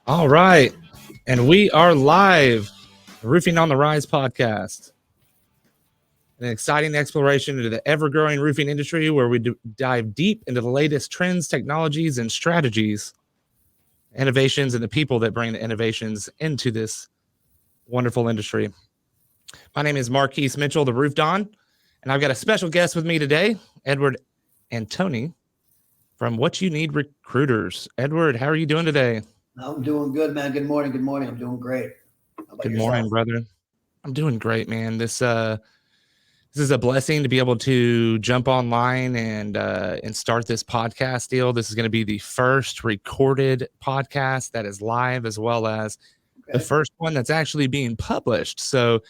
All right. And we are live, Roofing on the Rise podcast, an exciting exploration into the ever-growing roofing industry where we dive deep into the latest trends, technologies, and strategies, innovations, and the people that bring the innovations into this wonderful industry. My name is Marquise Mitchell, the Roof Don, and I've got a special guest with me today, Edward Antoni from What You Need Recruiters. Edward, how are you doing today? I'm doing good, man. Good morning. Good morning. I'm doing great. How about Good yourself? morning, brother. I'm doing great, man. This is a blessing to be able to jump online and start this podcast deal. This is going to be the first recorded podcast that is live, as well as the Okay. first one that's actually being published. So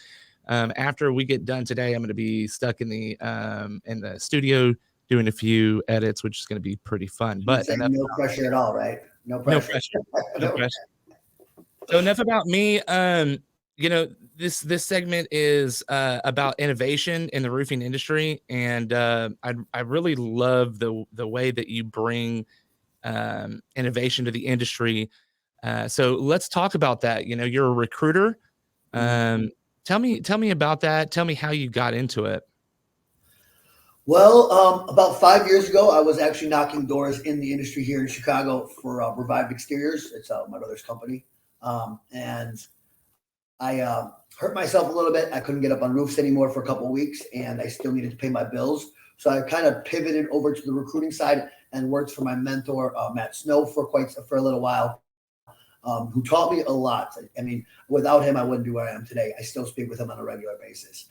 after we get done today, I'm going to be stuck in the studio doing a few edits, which is going to be pretty fun. You But say enough no about pressure at all, right? No no pressure. pressure, no No- pressure. So enough about me. You know, this segment is about innovation in the roofing industry, and I really love the way that you bring innovation to the industry. So let's talk about that. You know, you're a recruiter. Mhm. Um, tell me about that. Tell me how you got into it. Well, about 5 years ago, I was actually knocking doors in the industry here in Chicago for Revived Exteriors. It's my brother's company. And I hurt myself a little bit. I couldn't get up on roofs anymore for a couple of weeks, and I still needed to pay my bills. So I kind of pivoted over to the recruiting side and worked for my mentor, Matt Snow, for a little while. Who taught me a lot. I mean, without him, I wouldn't be where I am today. I still speak with him on a regular basis.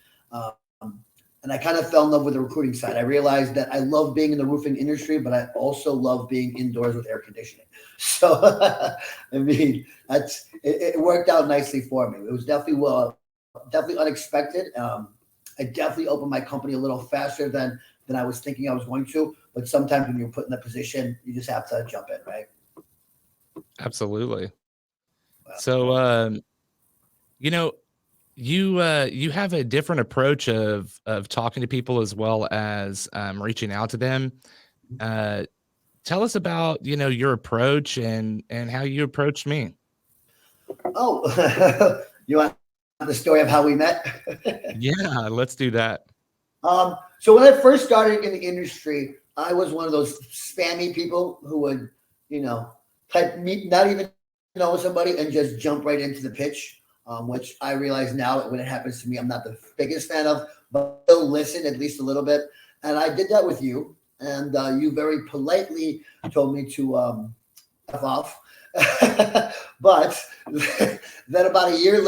And I kind of fell in love with the recruiting side. I realized that I love being in the roofing industry, but I also love being indoors with air conditioning. So, I mean, it worked out nicely for me. It was definitely unexpected. I definitely opened my company a little faster than I was thinking I was going to. But sometimes when you're put in a position, you just have to jump in, right? Absolutely. Well, So you know, you have a different approach of talking to people as well as reaching out to them. Uh, tell us about your approach and how you approached me. oh, you want the story of how we met? Yeah, let's do that. So when I first started in the industry, I was one of those spammy people who would, you know, type me, not even know somebody and just jump right into the pitch, which I realize now that when it happens to me, I'm not the biggest fan of, but I still listen at least a little bit. And I did that with you, and you very politely told me to f off. But then about a year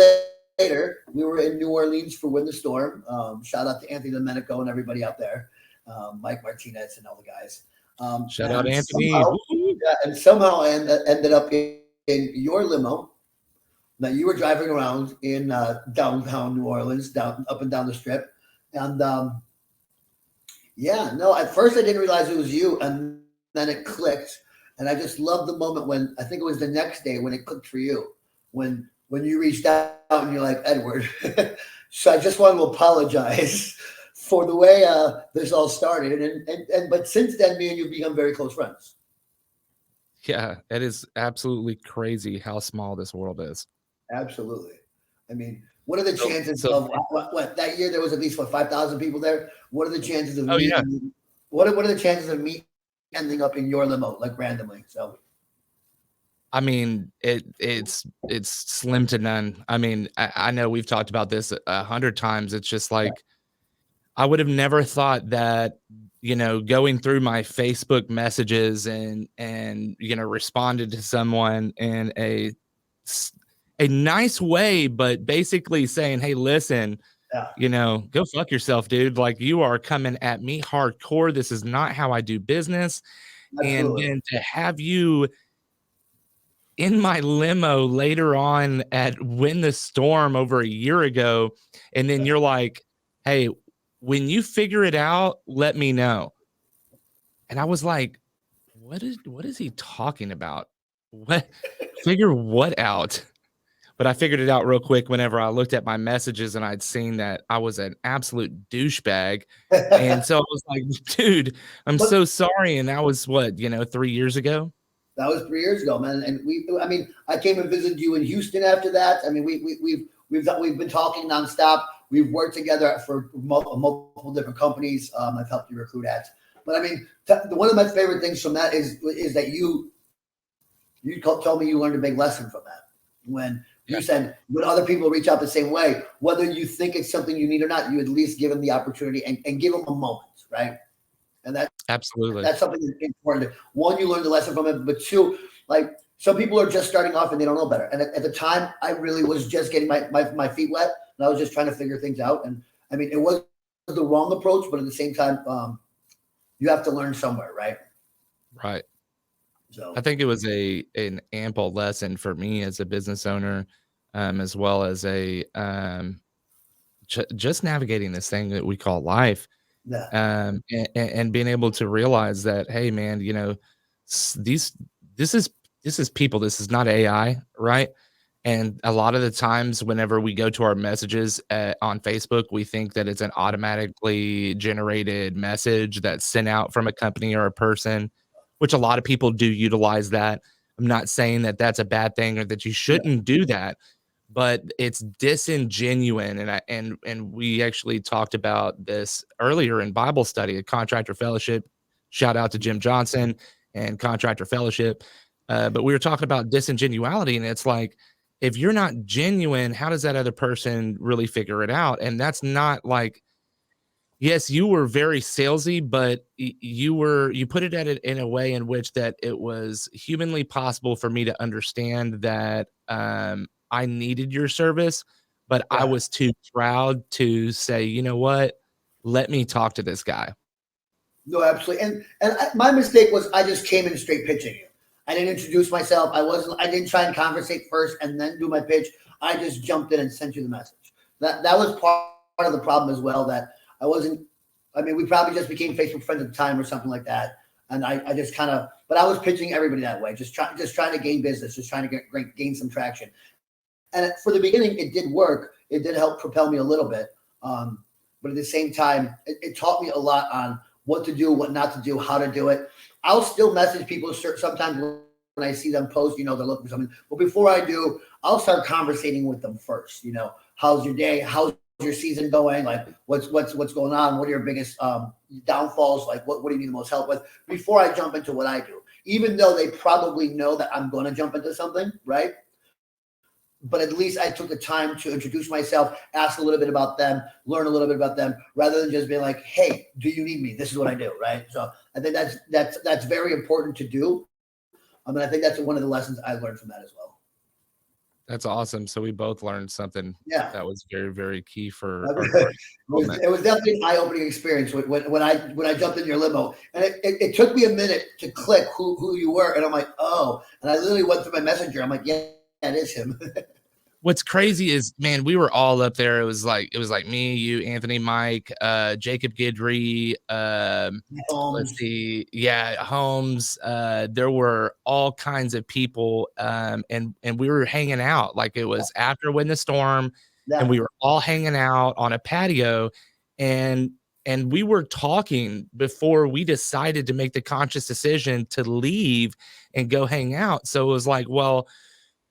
later, we were in New Orleans for Win the Storm. Shout out to Anthony Domenico and everybody out there, Mike Martinez and all the guys. Shout out Anthony. Woo-hoo. And somehow I ended up in your limo that you were driving around in downtown New Orleans, down up and down the strip. And yeah, no, at first I didn't realize it was you, and then it clicked. And I just loved the moment when I think it was the next day when it clicked for you, when you reached out and you're like, Edward. So I just wanted to apologize for the way this all started, and but since then, me and you become very close friends. Yeah, it is absolutely crazy how small this world is. Absolutely. I mean, what are the So, chances so of what that year there was at least 5,000 people there? What are the chances of oh me? yeah, What are the chances of me ending up in your limo like randomly? So I mean it's slim to none. I mean, I know we've talked about this 100 times. It's just like I would have never thought that, going through my Facebook messages and responded to someone in s- a nice way, but basically saying, "Hey, listen, yeah, go fuck yourself, dude. Like you are coming at me hardcore. This is not how I do business." And absolutely. then to have you in my limo later on at Win the Storm over a year ago, and then you're like, "Hey, when you figure it out, let me know." And I was like, what is he talking about? What figure what out? But I figured it out real quick whenever I looked at my messages and I'd seen that I was an absolute douchebag. And so I was like, dude, I'm but so sorry. And that was what, 3 years ago? That was 3 years ago, man. And I mean, I came and visited you in Houston after that. I mean, we've been talking nonstop. We've worked together for multiple different companies. I've helped you recruit at. But I mean, one of my favorite things from that is that you told me you learned a big lesson from that when you said when other people reach out the same way, whether you think it's something you need or not, you at least give them the opportunity and give them a moment, right? And Absolutely. that's something that's important. One, you learn the lesson from it, but two, like some people are just starting off and they don't know better. And at the time, I really was just getting my feet wet, and I was just trying to figure things out. And I mean, it was the wrong approach, but at the same time, you have to learn somewhere, right? Right. So I think it was an ample lesson for me as a business owner, as well as a just navigating this thing that we call life, yeah, and being able to realize that, hey, man, you know, these this is people. This is not AI, right? And a lot of the times, whenever we go to our messages on Facebook, we think that it's an automatically generated message that's sent out from a company or a person, which a lot of people do utilize that. I'm not saying that that's a bad thing or that you yeah, shouldn't do that, but it's disingenuine. And we actually talked about this earlier in Bible study, a contractor fellowship. Shout out to Jim Johnson and contractor fellowship. But we were talking about disingenuality, and it's like, if you're not genuine, how does that other person really figure it out? And that's not like, yes, you were very salesy, but you put it at it in a way in which that it was humanly possible for me to understand that I needed your service, but I yeah. was too proud to say, you know what, let me talk to this guy. No, absolutely. My mistake was I just came in straight pitching you. I didn't introduce myself. I didn't try and conversate first and then do my pitch. I just jumped in and sent you the message. That was part of the problem as well. That I wasn't. I mean, we probably just became Facebook friends at the time or something like that. And I just kind of, but I was pitching everybody that way, just trying to gain business, just trying to gain some traction. And for the beginning, it did work. It did help propel me a little bit. But at the same time, it taught me a lot on what to do, what not to do, how to do it. I'll still message people sometimes when I see them post, they're looking for something. But before I do, I'll start conversating with them first. How's your day? How's your season going? Like what's going on? What are your biggest downfalls? Like what do you need the most help with? Before I jump into what I do, even though they probably know that I'm going to jump into something, right? But at least I took the time to introduce myself, ask a little bit about them, learn a little bit about them, rather than just being like, "Hey, do you need me? This is what I do." Right. So I think that's very important to do. I think that's one of the lessons I learned from that as well. That's awesome. So we both learned something Yeah, that was very, very key for our it development. was definitely an eye-opening experience when I jumped in your limo, and it took me a minute to click who you were, and I'm like, oh, and I literally went through my messenger. I'm like, yeah, that is him. What's crazy is, man, we were all up there. It was like me, you, Anthony, Mike, Jacob Guidry, let's see, yeah, Holmes. There were all kinds of people, and we were hanging out. Like it was after When the Storm, and Yeah, we were all hanging out on a patio, and we were talking before we decided to make the conscious decision to leave and go hang out. So it was like, well,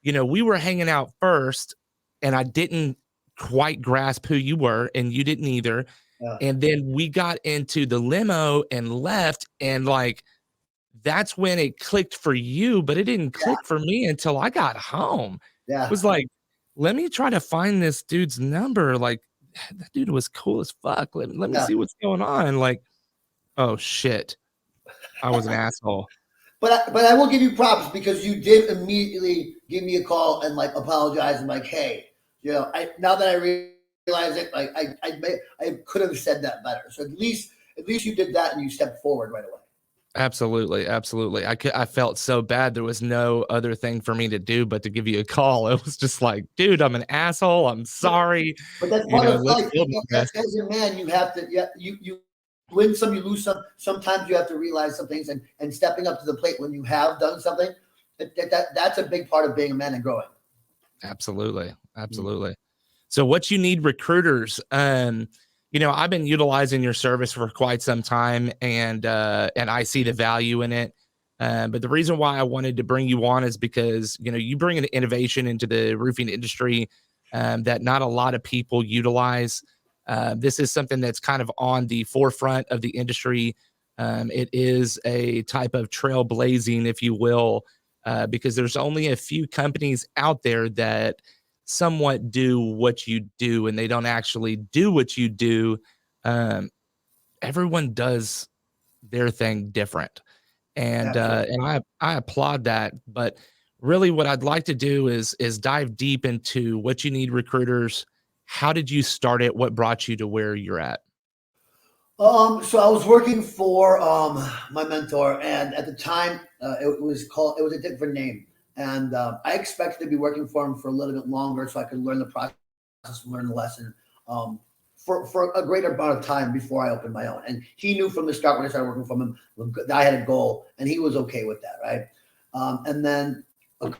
we were hanging out first, and I didn't quite grasp who you were, and you didn't either. yeah, And then we got into the limo and left, and like that's when it clicked for you, but it didn't click for me until I got home. It yeah. was like, let me try to find this dude's number. Like, that dude was cool as fuck. Let me Yeah. see what's going on. Like, oh shit, I was an asshole. But I will give you props because you did immediately give me a call and like apologize and like, hey, I now that I realize it, like I could have said that better. So at least you did that and you stepped forward right away. Absolutely, absolutely. I felt so bad. There was no other thing for me to do but to give you a call. It was just like, dude, I'm an asshole. I'm sorry. But that's part of Let's life. build on this. As a man, you have to, yeah, you win some, you lose some. Sometimes you have to realize some things and stepping up to the plate when you have done something. That's a big part of being a man and growing. Absolutely, absolutely. So what you need, recruiters, I've been utilizing your service for quite some time, and I see the value in it. But the reason why I wanted to bring you on is because, you bring an innovation into the roofing industry that not a lot of people utilize. This is something that's kind of on the forefront of the industry. It is a type of trailblazing, if you will, because there's only a few companies out there that somewhat do what you do, and they don't actually do what you do. Um, Everyone does their thing different, Absolutely. and I applaud that. But really, what I'd like to do is dive deep into what you need recruiters. How did you start it? What brought you to where you're at? So I was working for my mentor, and at the time, it was a different name, and I expected to be working for him for a little bit longer, so I could learn the process, learn the lesson, um, for a greater amount of time before I opened my own. And he knew from the start when I started working for him that I had a goal, and he was okay with that, right? And then a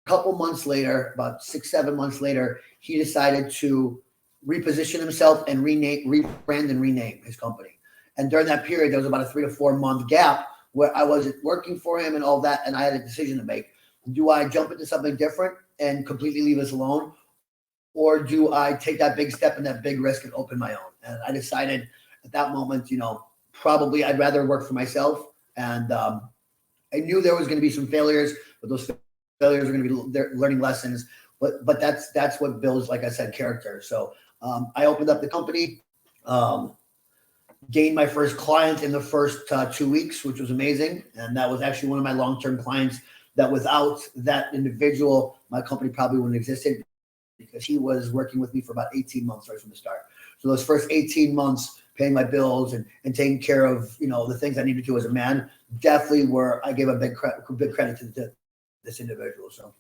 couple months later, about 6, 7 months later, he decided to reposition himself and rebrand and rename his company. And during that period, there was about a 3 to 4 month gap where I wasn't working for him and all that, and I had a decision to make. Do I jump into something different and completely leave us alone? Or do I take that big step and that big risk and open my own? And I decided at that moment, probably I'd rather work for myself. And I knew there was going to be some failures, but those failures are going to be learning lessons. But that's what builds, like I said, character. So I opened up the company, gained my first client in the first 2 weeks, which was amazing. And that was actually one of my long-term clients that without that individual, my company probably wouldn't have existed, because he was working with me for about 18 months right from the start. So those first 18 months, paying my bills and taking care of, the things I needed to do as a man, definitely I gave a big credit to this individual. So,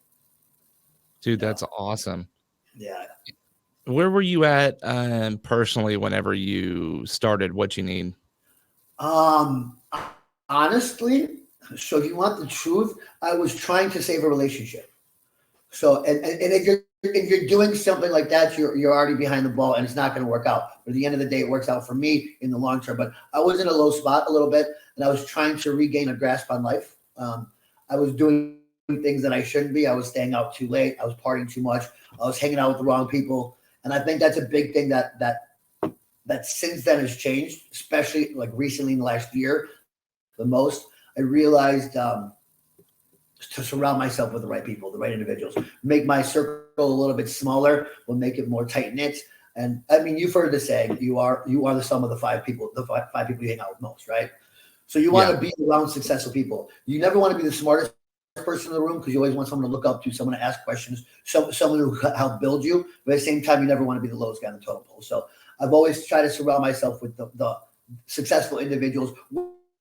Dude, that's awesome. yeah. Where were you at personally whenever you started What You Need? Um, Honestly, so if you want the truth, I was trying to save a relationship. So, and if you're doing something like that, you're already behind the ball, and it's not going to work out. But at the end of the day, it works out for me in the long term. But I was in a low spot a little bit, and I was trying to regain a grasp on life. I was doing things that I shouldn't be. I was staying out too late. I was partying too much. I was hanging out with the wrong people, and I think that's a big thing that since then has changed, especially like recently in the last year. The most I realized. To surround myself with the right people, the right individuals, make my circle a little bit smaller, will make it more tight knit. And I mean, you've heard the saying, you are the sum of the five people you hang out with most, right? So you want to be around successful people. You never want to be the smartest person in the room, because you always want someone to look up to, someone to ask questions, someone who help build you. But at the same time, you never want to be the lowest guy on the totem pole. So I've always tried to surround myself with the successful individuals,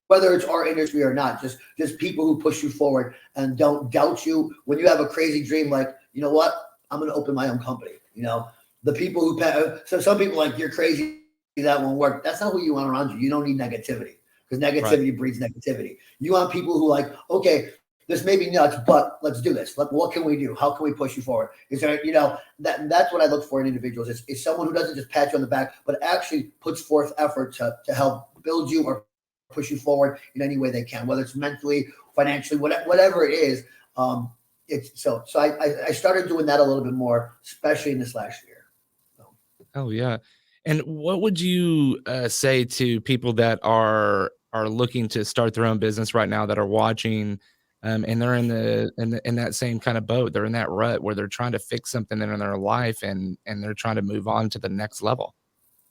whether it's our industry or not, just people who push you forward and don't doubt you when you have a crazy dream. Like, you know what, I'm going to open my own company. The people who so some people like, you're crazy, that won't work. That's not who you want around you. You don't need negativity, because negativity breeds negativity. You want people who like, okay, this may be nuts, but let's do this. What can we do? How can we push you forward? Is there, that's what I look for in individuals. Is someone who doesn't just pat you on the back, but actually puts forth effort to help build you or push you forward in any way they can, whether it's mentally, financially, whatever it is. I started doing that a little bit more, especially in this last year. So. Oh yeah. And what would you say to people that are looking to start their own business right now, that are watching, and they're in that same kind of boat? They're in that rut where they're trying to fix something in their life, and they're trying to move on to the next level.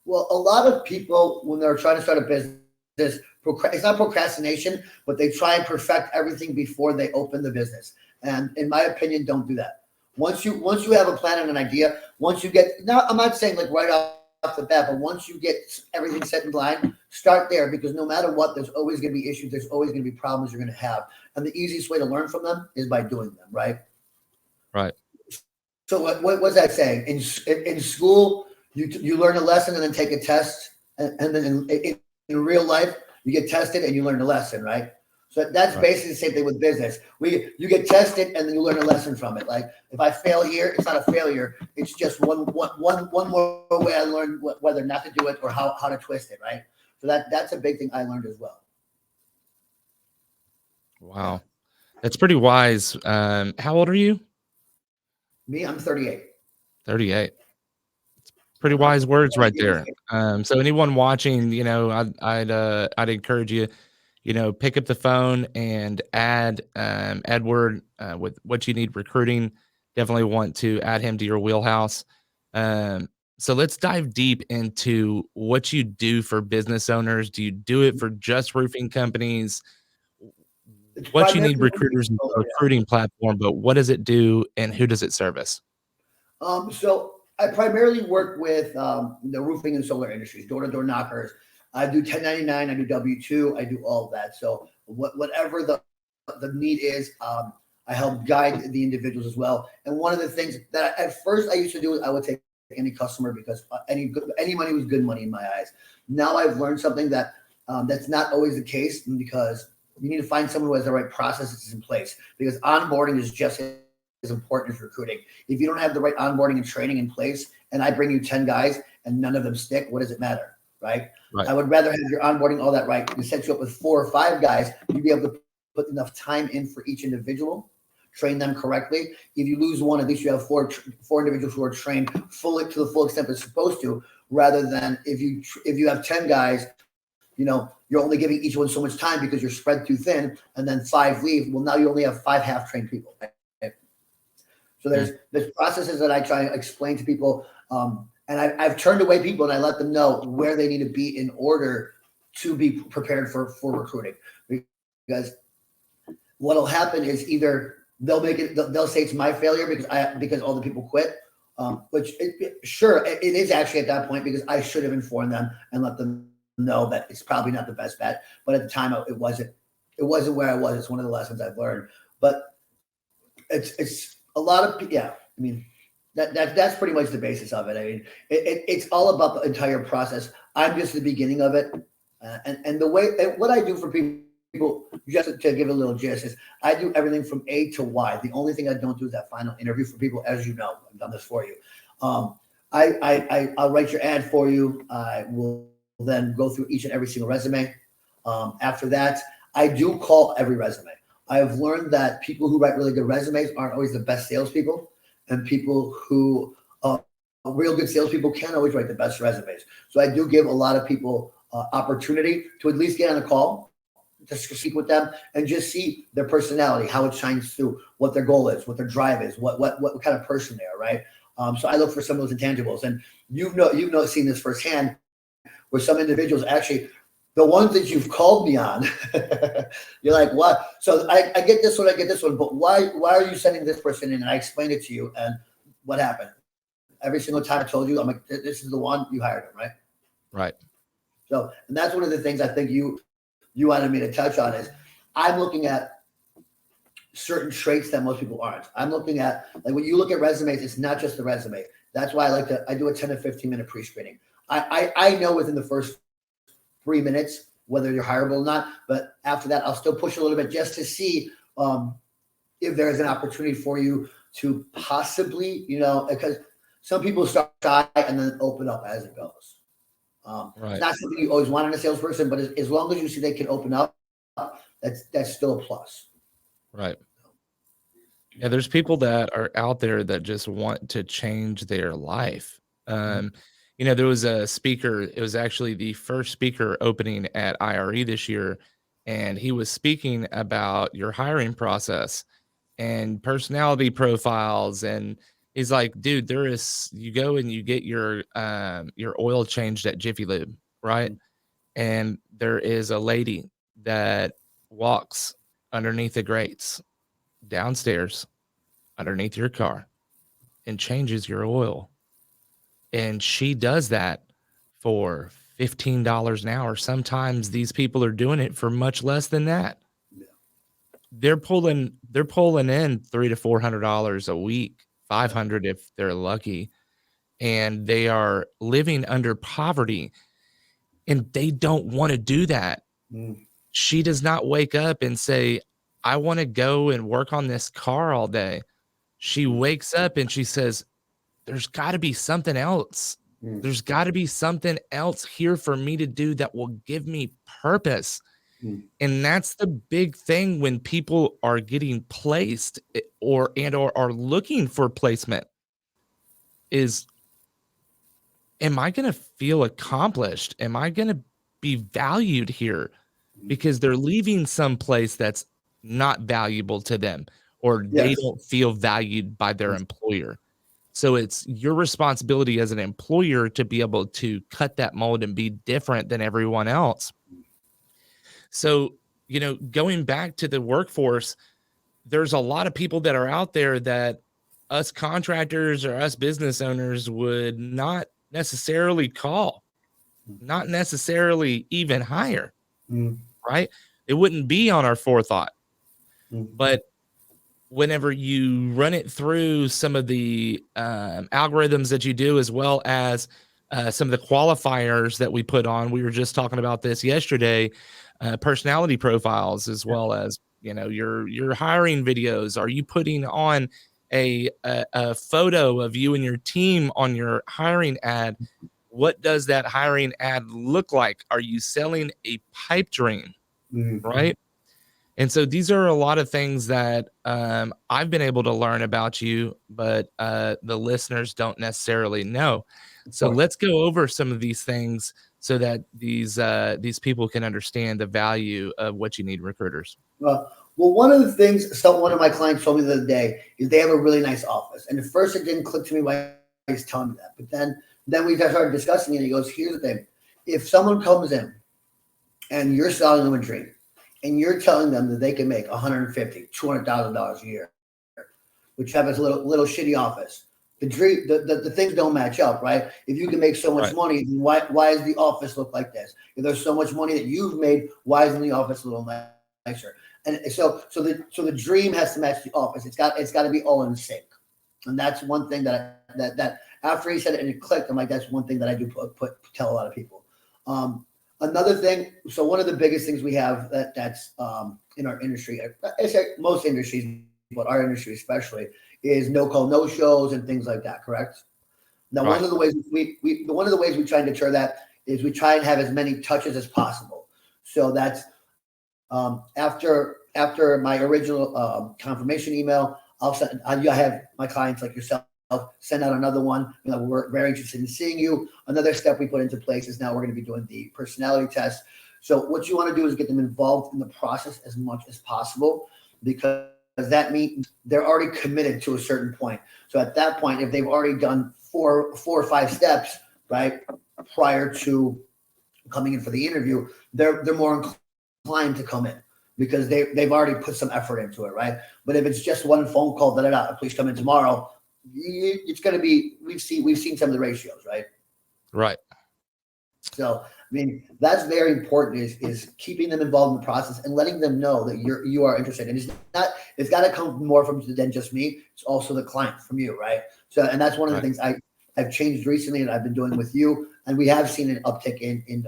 Well, a lot of people, when they're trying to start a business, it's not procrastination, but they try and perfect everything before they open the business. And in my opinion, don't do that. Once you have a plan and an idea, once you get, now I'm not saying like right off the bat, but once you get everything set in line, start there, because no matter what, there's always going to be issues. There's always going to be problems you're going to have. And the easiest way to learn from them is by doing them, right? Right. So what was that saying? In school, you learn a lesson and then take a test, and then in real life, you get tested and you learn a lesson, right? So that's basically the same thing with business. You get tested and then you learn a lesson from it. Like, if I fail here, it's not a failure. It's just one more way I learned whether not to do it or how to twist it, right? So that's a big thing I learned as well. Yeah. Wow. That's pretty wise. How old are you? Me, I'm 38. 38. Yeah, Pretty I'm wise words right give or there. take. So anyone watching, I'd encourage you, pick up the phone and add Edward with what you need recruiting. Definitely want to add him to your wheelhouse. Um, so let's dive deep into what you do for business owners. Do you do it for just roofing companies? It's What you primarily need recruiters and solar, yeah. recruiting platform, but what does it do and who does it service? So I primarily work with the roofing and solar industries, door to door knockers. I do 1099, I do W-2, I do all of that. So whatever the need is, I help guide the individuals as well. And one of the things that at first I used to do is I would take any customer because any money was good money in my eyes. Now I've learned something that that's not always the case because you need to find someone who has the right processes in place because onboarding is just as important as recruiting. If you don't have the right onboarding and training in place, and I bring you 10 guys and none of them stick, what does it matter? Right. Right. I would rather have your onboarding all that right. You set you up with 4 or 5 guys, you'd be able to put enough time in for each individual, train them correctly. If you lose one, at least you have four individuals who are trained fully to the full extent they're supposed to, rather than if you have 10 guys, you're only giving each one so much time because you're spread too thin, and then 5 leave. Well, now you only have 5 half trained people. Right? So there's processes that I try to explain to people, and I've turned away people and I let them know where they need to be in order to be prepared for recruiting. Because what'll happen is either they'll say it's my failure because all the people quit, which sure it is actually at that point because I should have informed them and let them know that it's probably not the best bet. But at the time it wasn't where I was. It's one of the lessons I've learned. But it's a lot of yeah. I mean that's pretty much the basis of it. I mean it's all about the entire process. I'm just the beginning of it, and the way what I do for people, just to give a little gist, is I do everything from A to Y. The only thing I don't do is that final interview for people, as you know. I've done this for you. I'll write your ad for you. I will then go through each and every single resume. After that, I do call every resume. I've learned that people who write really good resumes aren't always the best salespeople, and people who real good salespeople can't always write the best resumes. So I do give a lot of people opportunity to at least get on a call, just speak with them, and just see their personality, how it shines through, what their goal is, what their drive is, what kind of person they are, right? So I look for some of those intangibles, and you've seen this firsthand, where some individuals actually, the ones that you've called me on, you're like, what? So I get this one, but why are you sending this person in? And I explained it to you, and what happened? Every single time I told you, I'm like, this is the one, you hired him, right? Right. So, and that's one of the things I think you wanted me to touch on is I'm looking at certain traits that most people aren't. I'm looking at, like when you look at resumes, it's not just the resume. That's why I do a 10 to 15 minute pre-screening. I know within the first 3 minutes whether you're hireable or not, but after that, I'll still push a little bit just to see if there is an opportunity for you to possibly, because some people start shy and then open up as it goes. Right. It's not something you always want in a salesperson, but as long as you see they can open up, that's still a plus. Right. Yeah, there's people that are out there that just want to change their life. There was a speaker, it was actually the first speaker opening at IRE this year, and he was speaking about your hiring process and personality profiles. And he's like, dude, you go and you get your oil changed at Jiffy Lube, right? And there is a lady that walks underneath the grates downstairs underneath your car and changes your oil. And she does that for $15 an hour. Sometimes these people are doing it for much less than that. Yeah. They're pulling in $300 to $400 a week, 500 if they're lucky, and they are living under poverty, and they don't want to do that. She does not wake up and say, I want to go and work on this car all day. She wakes up and she says, there's got to be something else. There's got to be something else here for me to do that will give me purpose. Mm. And that's the big thing when people are getting placed or are looking for placement is, am I going to feel accomplished? Am I going to be valued here? Because they're leaving some place that's not valuable to them, or they Yes. don't feel valued by their employer. So it's your responsibility as an employer to be able to cut that mold and be different than everyone else. So, going back to the workforce, there's a lot of people that are out there that us contractors or us business owners would not necessarily call, not necessarily even hire, Mm. right? It wouldn't be on our forethought. Mm. But whenever you run it through some of the algorithms that you do, as well as some of the qualifiers that we put on, we were just talking about this yesterday, personality profiles, as well as your hiring videos. Are you putting on a photo of you and your team on your hiring ad? What does that hiring ad look like? Are you selling a pipe dream, Mm. right? And so these are a lot of things that I've been able to learn about you, but the listeners don't necessarily know. Of So course. let's go over some of these things so that these people can understand the value of what you need recruiters. Well, one of the things one of my clients told me the other day is they have a really nice office, and at first it didn't click to me why he's telling me that, but then we started discussing it. And he goes, "Here's the thing: if someone comes in and you're selling them a dream, and you're telling them that they can make $150,000, $200,000 a year, which have a little shitty office. The things don't match up, right? If you can make so much Right. money, then why does the office look like this? If there's so much money that you've made, why isn't the office a little nicer? And so the dream has to match the office. It's got to be all in sync. And that's one thing that after he said it and it clicked, I'm like, that's one thing that I do tell a lot of people. Another thing, so one of the biggest things we have that's in our industry, I say most industries, but our industry especially, is no call, no shows and things like that. Correct. Now, Right. one of the ways we try and deter that is we try and have as many touches as possible. So that's after my original confirmation email, I have my clients like yourself send out another one. We're very interested in seeing you. Another step we put into place is now we're going to be doing the personality test. So what you want to do is get them involved in the process as much as possible, because that means they're already committed to a certain point. So at that point, if they've already done four or five steps, right, prior to coming in for the interview, they're more inclined to come in because they've already put some effort into it, right? But if it's just one phone call, please come in tomorrow, it's going to be, we've seen some of the ratios, right? Right. So, I mean, that's very important is keeping them involved in the process and letting them know that you are interested. And it's got to come more from than just me. It's also the client from you, right? So, and that's one of the things I've changed recently and I've been doing with you. And we have seen an uptick in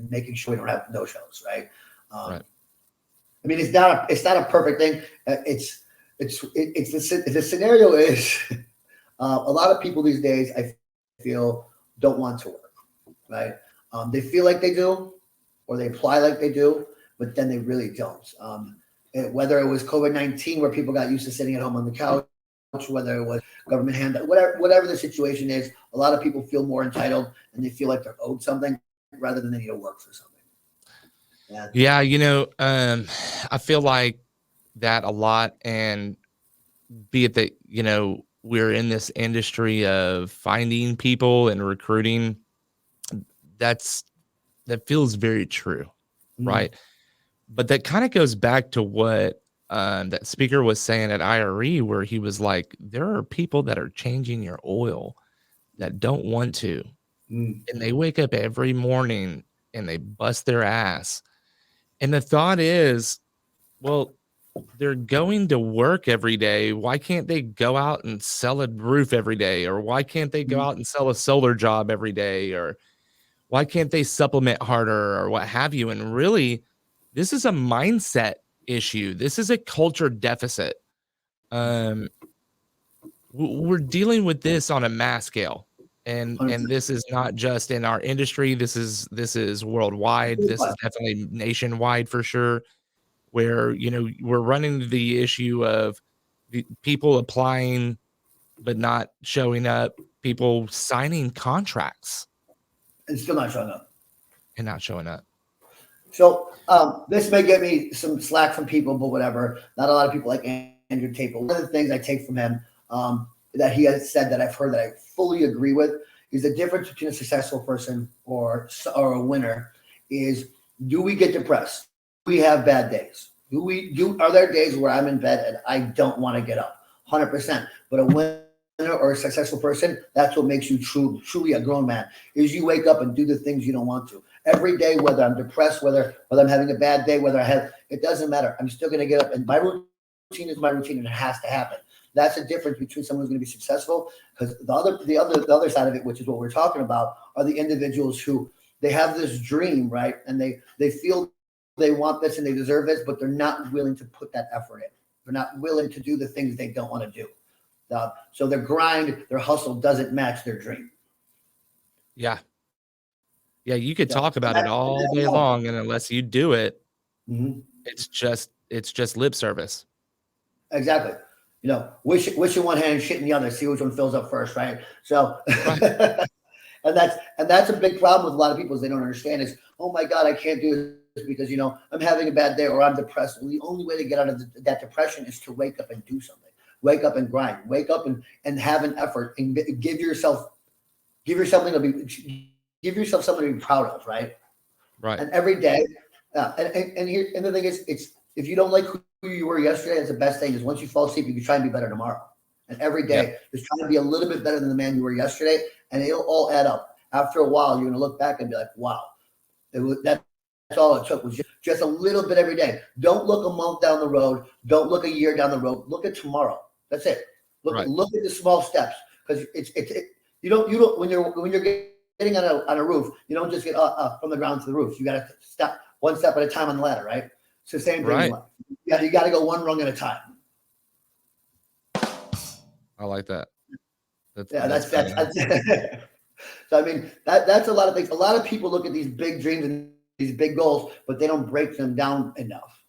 making sure we don't have no shows, right? Right. I mean, it's not a perfect thing. The scenario is a lot of people these days, I feel, don't want to work, right? They feel like they do, or they apply like they do, but then they really don't. Whether it was COVID-19 where people got used to sitting at home on the couch, whether it was government handout, whatever the situation is, a lot of people feel more entitled and they feel like they're owed something rather than they need to work for something. Yeah, I feel like that a lot, and be it that, we're in this industry of finding people and recruiting, that feels very true, right? But that kind of goes back to what that speaker was saying at IRE, where he was like, there are people that are changing your oil that don't want to. And they wake up every morning and they bust their ass. And the thought is, well, they're going to work every day. Why can't they go out and sell a roof every day? Or why can't they go out and sell a solar job every day? Or why can't they supplement harder or what have you? And really, this is a mindset issue. This is a culture deficit. We're dealing with this on a mass scale. And 100%. this is not just in our industry. This is worldwide. This is definitely nationwide for sure. Where we're running the issue of the people applying but not showing up, people signing contracts And still not showing up. and not showing up. So this may get me some slack from people, but whatever. Not a lot of people like Andrew Tate. But one of the things I take from him that he has said that I've heard that I fully agree with is the difference between a successful person or a winner is, do we get depressed? Do we have bad days? Are there days where I'm in bed and I don't want to get up? 100%. But a winner or a successful person, that's what makes you truly a grown man, is you wake up and do the things you don't want to. Every day, whether I'm depressed, whether I'm having a bad day, it doesn't matter. I'm still going to get up, and my routine is my routine, and it has to happen. That's the difference between someone who's going to be successful, because the other side of it, which is what we're talking about, are the individuals who they have this dream, right? And they feel they want this and they deserve this, but they're not willing to put that effort in. They're not willing to do the things they don't want to do. So their grind, their hustle doesn't match their dream. Yeah. Yeah, you could talk about it all day long, and unless you do it, it's just lip service. Exactly. Wish in one hand and shit in the other. See which one fills up first, right? So, right. and that's a big problem with a lot of people is they don't understand is, oh my God, I can't do this because I'm having a bad day or I'm depressed. Well, the only way to get out of that depression is to wake up and do something. Wake up and grind. Wake up and have an effort and give yourself something to be proud of, right? Right. And every day, and the thing is, it's if you don't like who you were yesterday, that's the best thing is once you fall asleep, you can try and be better tomorrow. And every day, just try to be a little bit better than the man you were yesterday, and it'll all add up. After a while, you're going to look back and be like, wow, that's all it took was just a little bit every day. Don't look a month down the road. Don't look a year down the road. Look at tomorrow. That's it. Look at the small steps, because you don't when you're getting on a roof, you don't just get from the ground to the roof. You got to step one step at a time on the ladder, right? It's the same thing. Right. You got to go one rung at a time. I like that. That's so I mean that's a lot of things. A lot of people look at these big dreams and these big goals, but they don't break them down enough.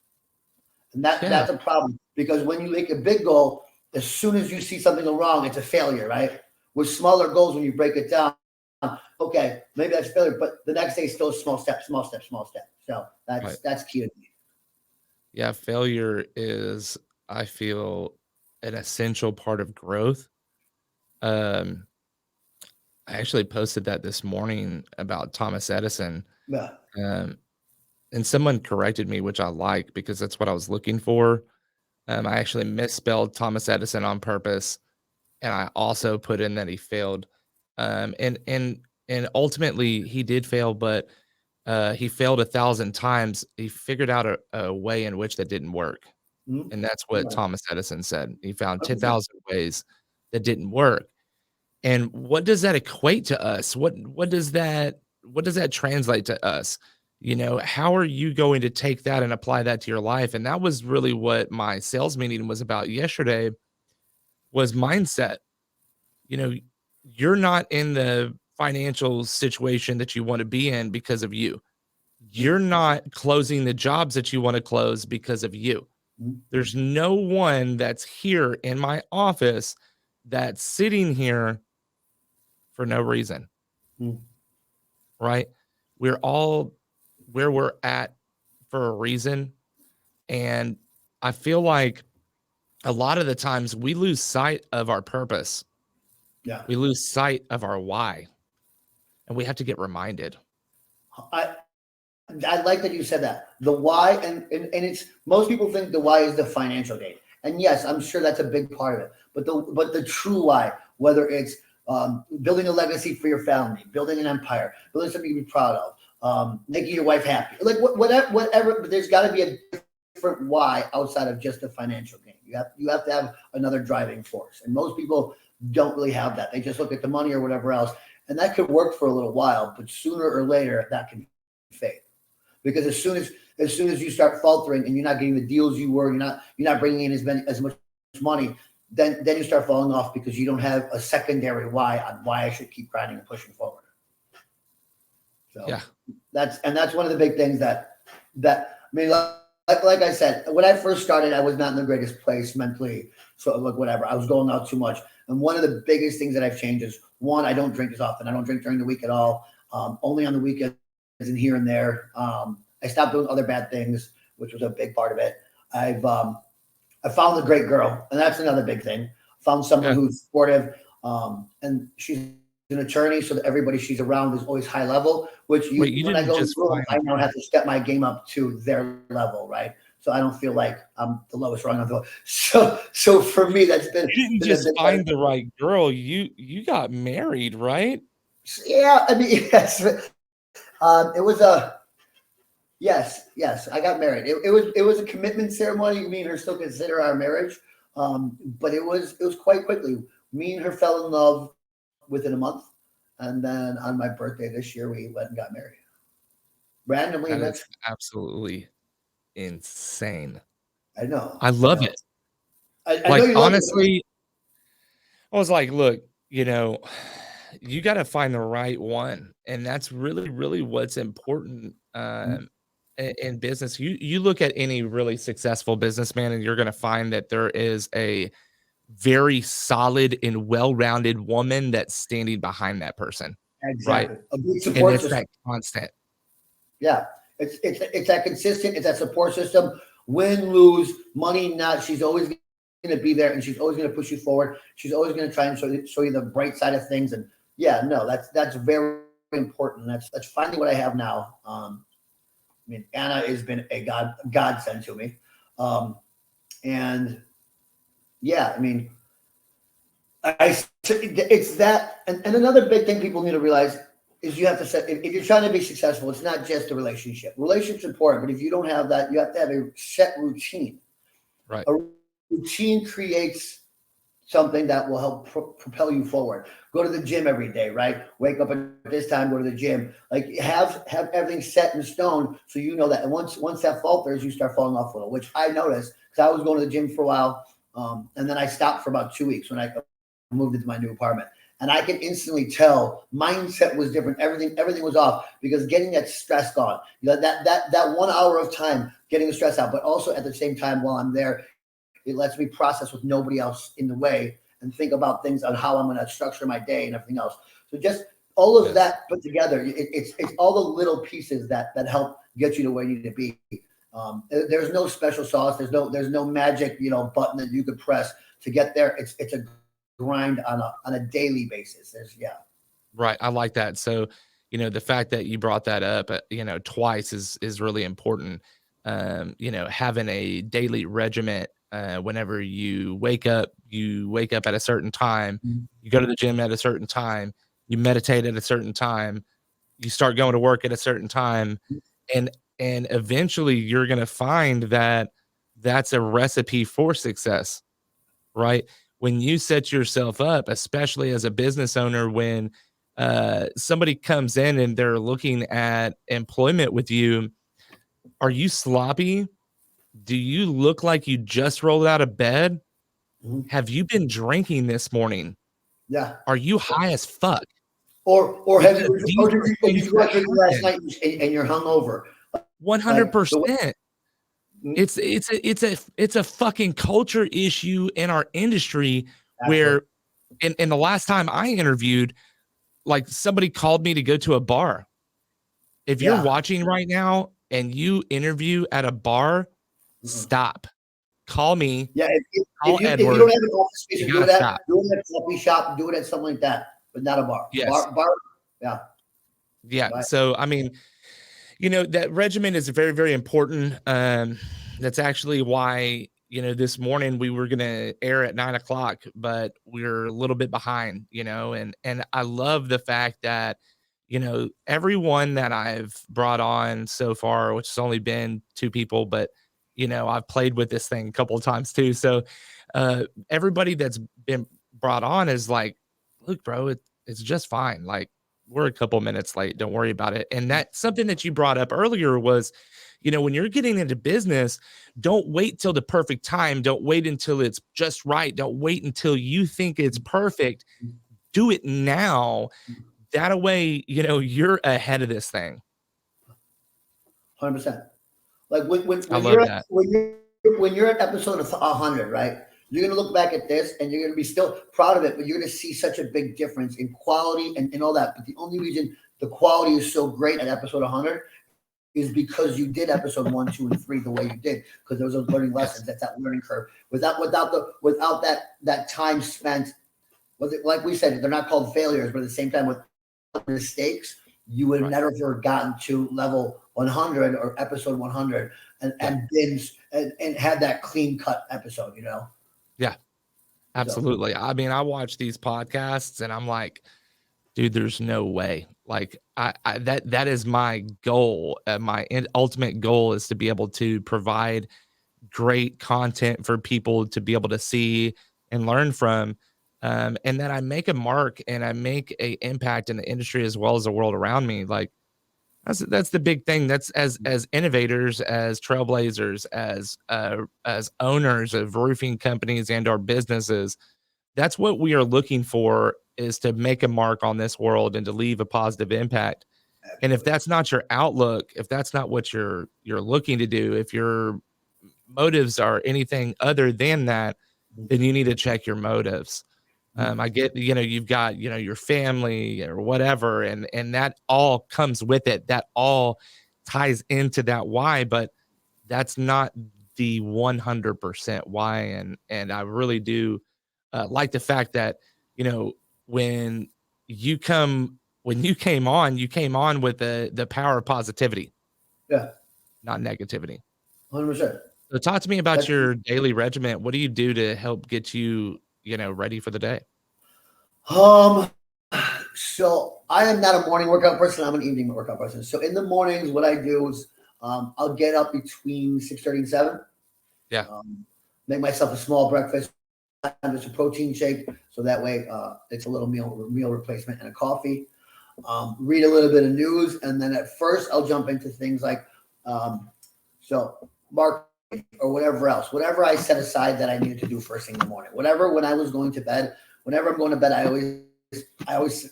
And that's a problem, because when you make a big goal, as soon as you see something go wrong, it's a failure, right? With smaller goals, when you break it down, okay, maybe that's failure, but the next day is still small step. So that's key to me. Yeah, failure is, I feel, an essential part of growth. I actually posted that this morning about Thomas Edison. Yeah. And someone corrected me, which I like, because that's what I was looking for. I actually misspelled Thomas Edison on purpose, and I also put in that he failed. And ultimately he did fail, but he failed 1,000 times. He figured out a way in which that didn't work. Mm-hmm. And that's what Thomas Edison said. He found 10,000 ways that didn't work. And what does that equate to us? What does that translate to us? How are you going to take that and apply that to your life? And that was really what my sales meeting was about yesterday, was mindset. You're not in the financial situation that you want to be in because of you. You're not closing the jobs that you want to close because of you. There's no one that's here in my office that's sitting here for no reason. Right? We're all where we're at for a reason. And I feel like a lot of the times we lose sight of our purpose. Yeah. We lose sight of our why. And we have to get reminded. I like that you said that. The why, and it's, most people think the why is the financial gain. And yes, I'm sure that's a big part of it. But the true why, whether it's building a legacy for your family, building an empire, building something you be proud of, making your wife happy, like whatever. But there's got to be a different why outside of just the financial gain. You have to have another driving force, and most people don't really have that. They just look at the money or whatever else, and that could work for a little while, but sooner or later that can fade. Because as soon as you start faltering and you're not getting the deals you're not bringing in as much money, then you start falling off because you don't have a secondary why on why I should keep grinding and pushing forward. So Yeah. that's one of the big things that I mean, like I said, when I first started, I was not in the greatest place mentally. So like whatever, I was going out too much. And one of the biggest things that I've changed is one, I don't drink as often. I don't drink during the week at all. Only on the weekends and here and there. I stopped doing other bad things, which was a big part of it. I found a great girl, and that's another big thing. Found someone who's supportive, and she's an attorney, so that everybody she's around is always high level. Which when I go through, I now have to step my game up to their level, right? So I don't feel like I'm the lowest rung on the floor. So for me, that's been. You didn't just find the right girl. You got married, right? Yeah, I mean, yes. It was a yes. I got married. It was a commitment ceremony. Me and her still consider our marriage, but it was quite quickly. Me and her fell in love within a month, and then on my birthday this year, we went and got married randomly. That is absolutely insane. I know. I love it. I like, know you honestly, I was like, look, you got to find the right one. And that's really, really what's important in business. You look at any really successful businessman, and you're going to find that there is a very solid and well-rounded woman that's standing behind that person. Exactly. Right. A good support system. That constant. Yeah. It's that consistent. It's that support system. Win, lose, money, not. She's always going to be there, and she's always going to push you forward. She's always going to try and show you the bright side of things. And yeah, no, that's very important. That's finally what I have now. I mean, Anna has been a godsend to me. And yeah, I mean, it's that. And another big thing people need to realize is you have to set, if you're trying to be successful, it's not just a relationship. Relationship's important, but if you don't have that, you have to have a set routine. Right. A routine creates something that will help propel you forward. Go to the gym every day, right? Wake up at this time, go to the gym. Like have everything set in stone, so you know that. And once that falters, you start falling off a little, which I noticed because I was going to the gym for a while, and then I stopped for about 2 weeks when I moved into my new apartment. And I can instantly tell mindset was different. Everything was off because getting that stress gone. That 1 hour of time getting the stress out, but also at the same time while I'm there, it lets me process with nobody else in the way and think about things on how I'm going to structure my day and everything else. So just all of that put together, it's all the little pieces that help get you to where you need to be. There's no special sauce. There's no magic button that you could press to get there. It's a grind on a daily basis. Right. I like that. So, the fact that you brought that up, twice is really important. Having a daily regiment, whenever you wake up at a certain time, you go to the gym at a certain time, you meditate at a certain time, you start going to work at a certain time, and eventually you're going to find that that's a recipe for success, right? When you set yourself up, especially as a business owner, when somebody comes in and they're looking at employment with you, are you sloppy? Do you look like you just rolled out of bed? Have you been drinking this morning? Yeah. Are you high as fuck? Or did you go drinking last night and you're hungover? 100%. It's a fucking culture issue in our industry. Absolutely. Where in the last time I interviewed, like somebody called me to go to a bar. If you're watching right now and you interview at a bar, stop. Call me. Yeah, call if Edward. You don't have an office space, do it at a coffee shop, do it at something like that, but not a bar. Yes. Bar, yeah. Yeah. Right. So I mean, that regimen is very, very important. That's actually why, this morning we were gonna air at 9:00, but we're a little bit behind, and I love the fact that, everyone that I've brought on so far, which has only been 2 people, but I've played with this thing a couple of times too. So everybody that's been brought on is like, look, bro, it's just fine. Like, we're a couple minutes late. Don't worry about it. And that's something that you brought up earlier was, when you're getting into business, don't wait till the perfect time. Don't wait until it's just right. Don't wait until you think it's perfect. Do it now. That way, you're ahead of this thing. 100%. Like when I love that. when you're at episode of 100, right? You're gonna look back at this and you're gonna be still proud of it, but you're gonna see such a big difference in quality and all that. But the only reason the quality is so great at episode 100 is because you did episode 1, 2, and 3 the way you did, because there was those learning lessons. That's that learning curve. Without that time spent, like we said, they're not called failures, but at the same time, with mistakes, you would have never gotten to level 100 or episode 100 and binge and had that clean cut episode, Yeah, absolutely. I mean, I watch these podcasts and I'm like, dude, there's no way. Like that is my goal. My ultimate goal is to be able to provide great content for people to be able to see and learn from. And that I make a mark and I make a impact in the industry as well as the world around me. Like that's the big thing. That's as innovators, as trailblazers, as owners of roofing companies and our businesses. That's what we are looking for, is to make a mark on this world and to leave a positive impact. And if that's not your outlook, if that's not what you're looking to do, if your motives are anything other than that, then you need to check your motives. I get, you've got, your family or whatever, and that all comes with it. That all ties into that why, but that's not the 100% why. And I really do like the fact that, when you came on with the power of positivity, not negativity. 100%. So talk to me about your daily regimen. What do you do to help get you, ready for the day? So I am not a morning workout person. I'm an evening workout person. So in the mornings, what I do is I'll get up between 6:30 and 7. Yeah. Make myself a small breakfast. It's a protein shake, so that way it's a little meal replacement and a coffee. Read a little bit of news, and then at first I'll jump into things like marketing or whatever else, whatever I set aside that I needed to do first thing in the morning. Whenever I'm going to bed, I always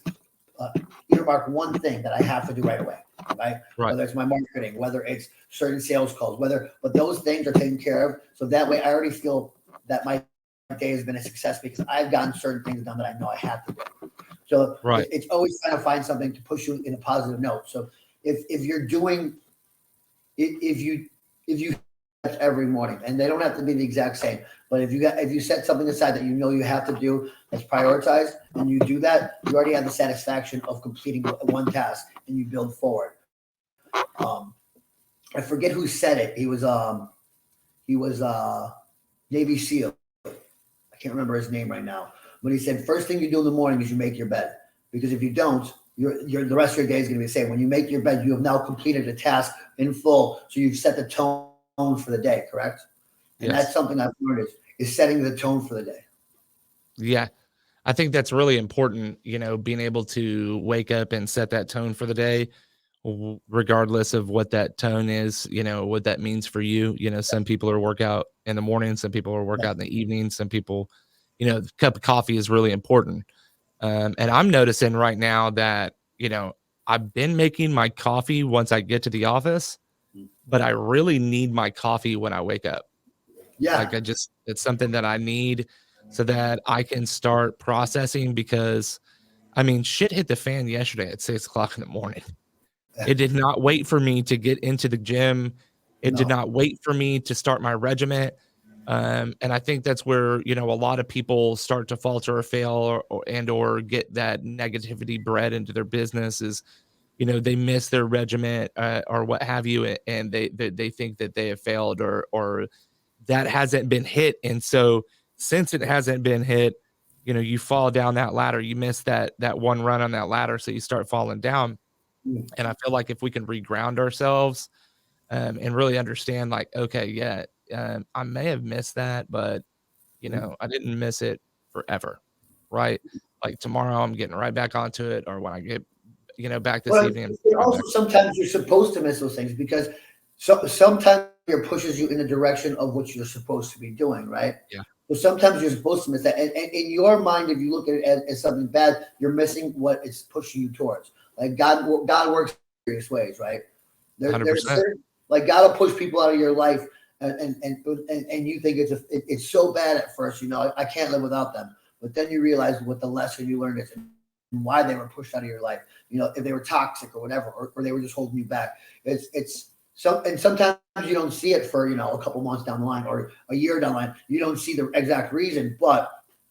earmark one thing that I have to do right away. Right? Whether it's my marketing, whether it's certain sales calls, but those things are taken care of. So that way I already feel that my day has been a success because I've gotten certain things done that I know I have to do. So it's always trying to find something to push you in a positive note. So if you're doing, if you every morning, and they don't have to be the exact same, but if you set something aside that you have to do that's prioritized, and you do that, you already have the satisfaction of completing one task, and you build forward. I forget who said it. He was Navy SEAL. I can't remember his name right now, but he said first thing you do in the morning is you make your bed, because if you don't, the rest of your day is going to be the same. When you make your bed, you have now completed a task in full, so you've set the tone for the day, correct? And that's something I've learned is setting the tone for the day. Yeah. I think that's really important, being able to wake up and set that tone for the day, regardless of what that tone is, what that means for you. Some people are workout in the morning, some people are workout in the evening, some people, the cup of coffee is really important. And I'm noticing right now that, I've been making my coffee once I get to the office, but I really need my coffee when I wake up. Yeah. Like it's something that I need so that I can start processing, because shit hit the fan yesterday at 6:00 in the morning. It did not wait for me to get into the gym. It did not wait for me to start my regiment. And I think that's where, a lot of people start to falter or fail or get that negativity bred into their business is, they miss their regiment or what have you. And they think that they have failed or that hasn't been hit. And so since it hasn't been hit, you fall down that ladder, you miss that one run on that ladder. So you start falling down. And I feel like if we can reground ourselves and really understand, like, okay, I may have missed that, but I didn't miss it forever, right? Like tomorrow I'm getting right back onto it, or when I get back this evening. Also, sometimes you're supposed to miss those things because So sometimes it pushes you in the direction of what you're supposed to be doing, right? Yeah. So sometimes you're supposed to miss that. And in your mind, if you look at it as something bad, you're missing what it's pushing you towards. Like God works in various ways, right? There's 100%. certain, like God will push people out of your life, and you think it's so bad at first, I can't live without them. But then you realize what the lesson you learned is and why they were pushed out of your life. If they were toxic or whatever, or they were just holding you back. And sometimes you don't see it for a couple months down the line or a year down the line. You don't see the exact reason, but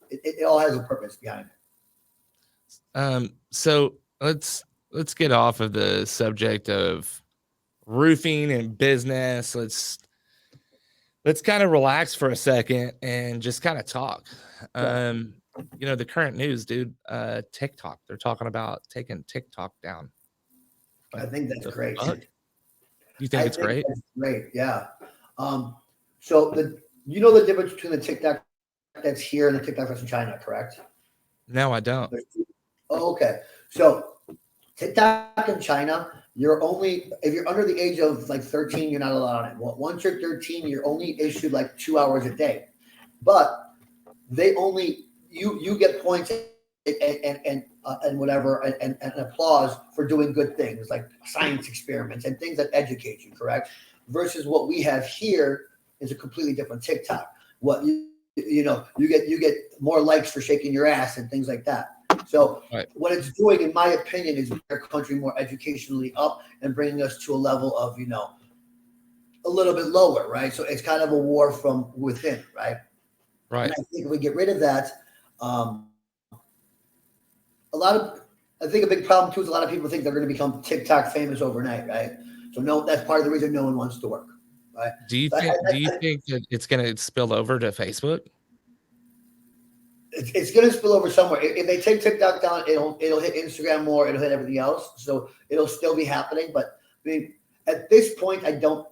it all has a purpose behind it. So let's get off of the subject of roofing and business. Let's kind of relax for a second and just kind of talk. The current news, dude, TikTok, they're talking about taking TikTok down. I think that's great. Fuck? You think it's great? That's great. Yeah. So the difference between the TikTok that's here and the TikTok that's in China, correct? No, I don't. Oh, okay. So TikTok in China, if you're under the age of like 13, you're not allowed on it. Well, once you're 13, you're only issued like 2 hours a day. But you get points and whatever and applause for doing good things like science experiments and things that educate you, correct? Versus what we have here is a completely different TikTok. What you get more likes for shaking your ass and things like that. So right. What it's doing, in my opinion, is making our country more educationally up and bringing us to a level of a little bit lower, right? So it's kind of a war from within, right? Right. And I think if we get rid of that, I think a big problem too is a lot of people think they're going to become TikTok famous overnight, right? So no, that's part of the reason no one wants to work, right? Do you think that it's going to spill over to Facebook? It's going to spill over somewhere. If they take TikTok down, it'll hit Instagram more. It'll hit everything else. So it'll still be happening. But I mean, at this point, I don't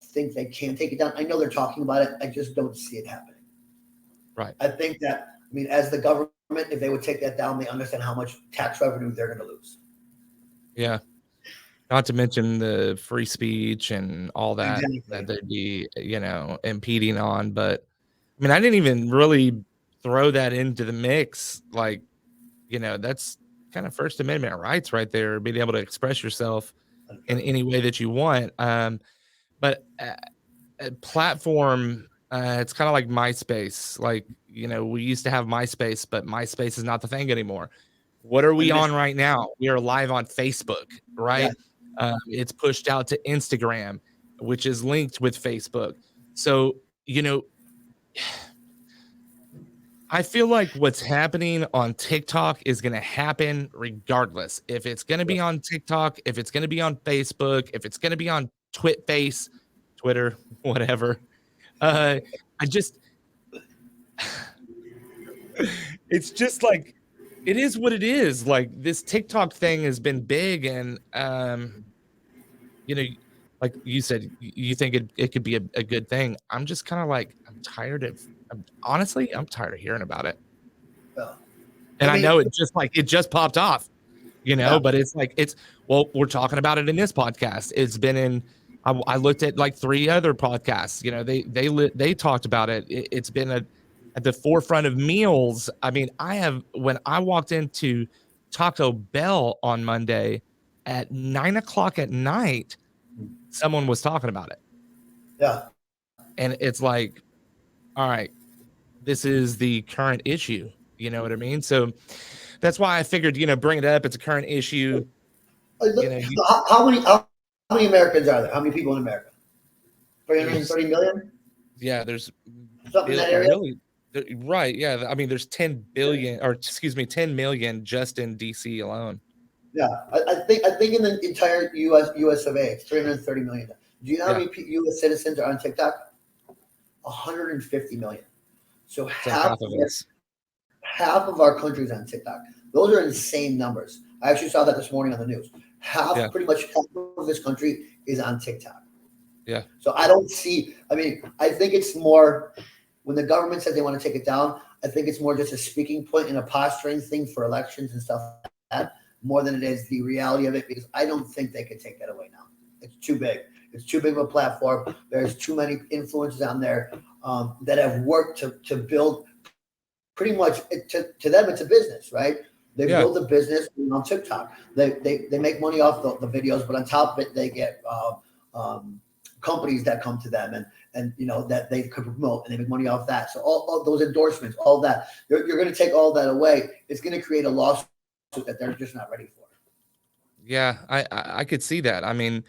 think they can take it down. I know they're talking about it. I just don't see it happening. Right. I think that, as the government, if they would take that down, they understand how much tax revenue they're going to lose. Yeah. Not to mention the free speech and all that Exactly. that they'd be, impeding on. But I didn't even really throw that into the mix. Like, that's kind of First Amendment rights right there, being able to express yourself in any way that you want. But a platform, it's kind of like MySpace. Like, we used to have MySpace, but MySpace is not the thing anymore. What are we on right now? We are live on Facebook, right? Yeah. It's pushed out to Instagram, which is linked with Facebook. So, I feel like what's happening on TikTok is going to happen regardless. If it's going to be on TikTok, if it's going to be on Facebook, if it's going to be on Twitter, whatever. It's just like, it is what it is. Like, this TikTok thing has been big, and like you said, you think it could be a good thing. I'm just kind of like, I'm tired of hearing about it. And I know it just popped off, but it's like, we're talking about it in this podcast. It's been in, I looked at like 3 other podcasts, they talked about it. It's been at the forefront of meals. When I walked into Taco Bell on Monday at 9:00 at night, someone was talking about it. Yeah. And it's like, all right, this is the current issue. You know what I mean? So that's why I figured, bring it up. It's a current issue. How many Americans are there? How many people in America? 330 million? Yeah, there's something in that area. Really, right. Yeah. There's 10 million just in DC alone. Yeah. I think in the entire US of A, it's 330 million. Do you know how many US citizens are on TikTok? 150 million. So half of our country is on TikTok. Those are insane numbers. I actually saw that this morning on the news. Pretty much half of this country is on TikTok. Yeah. So I don't see, I think it's more, when the government says they want to take it down, I think it's more just a speaking point and a posturing thing for elections and stuff like that, more than it is the reality of it, because I don't think they could take that away now. It's too big. It's too big of a platform. There's too many influencers on there that have worked to build pretty much to them. It's a business, right? They Yeah. build a business on TikTok. They make money off the videos, but on top of it, they get companies that come to them and that they could promote, and they make money off that. So all those endorsements, all that, you're going to take all that away. It's going to create a lawsuit that they're just not ready for. Yeah, I could see that. I mean,